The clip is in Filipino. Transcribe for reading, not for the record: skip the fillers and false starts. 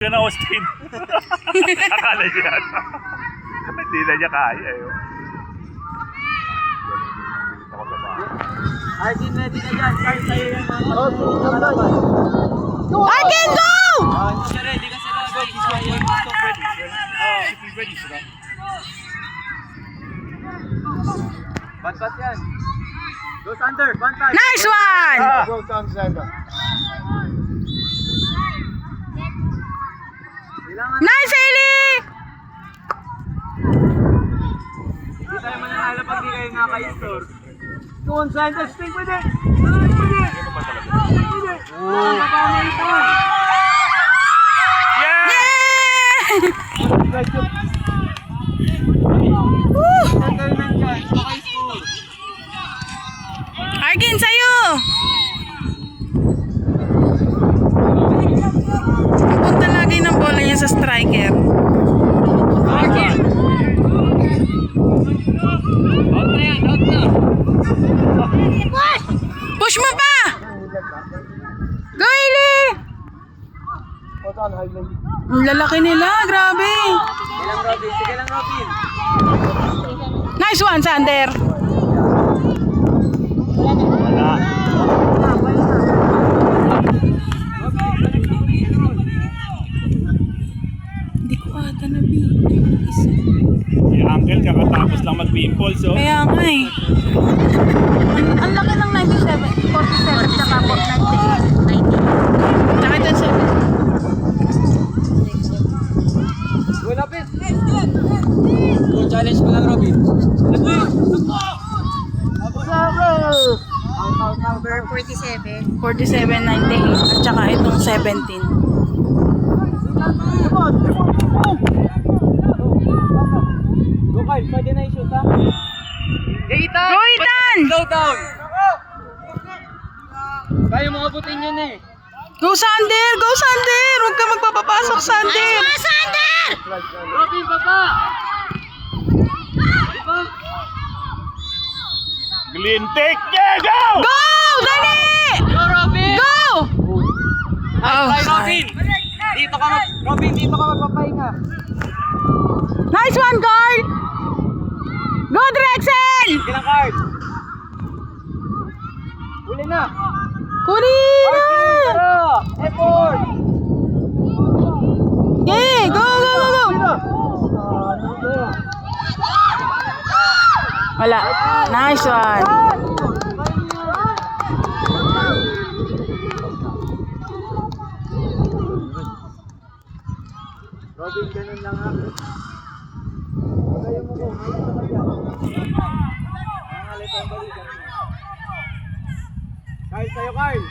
Yan na Austin. Akala niya. Hindi na niya kaya eh. Arkin, ready na dyan. Start tayo yung mga Arkin, go! Hindi siya ready kasi nagawin. Stop ready. Shipping ready sila. Bat-bat yan. Go Sander, bantay. Nice one! Go Sander. Nice, Eli! Hindi tayo mananalo pag di kayo nakaka-store. Go on Sander, stick with it! Stick with it! Stick with it! Arkin, sa'yo! Punta lagi ng bola niya sa striker. Arkin! Out na yan, out na! Push mo pa! Go, Eli! Ang lalaki nila, grabe. Sige lang Robin, sige lang Robin! Nice one, Sander. Hindi ko ata nabigyan. Si Uncle kakatapos lang mag-pimples, oh. Kaya nga eh. Ang laki ng 97, 47, tsaka 98, 90. Tsaka ito 7. Go lapit! Go challenge mo lang Robin! Number 47. 47, 98. At tsaka itong 17. Go Kyle, pwede na i-shoot ha? Ethan! Go, Ethan! Slow down! Kaya mo abutin yun eh! Go, Sander! Go, Sander! Huwag ka magpapapasok, Sander! Sander! Robin, baba! Diba? Glintik! Yeah, go! Go! Dali! Go Robin! Go! Oh, Bye sorry. Robin! Robin, dito ka magpapahinga! Nice one, Carl! Go, Drexel! Sige lang Carl! Huli na! Kunin na! Tara! Effort! Okay, go, go, go, go! Wala. Nice one. Robin, ganun lang ha. Kaya mo ko, may isa ka dyan. Ang alit ang balikan mo. Carl, sa'yo Carl!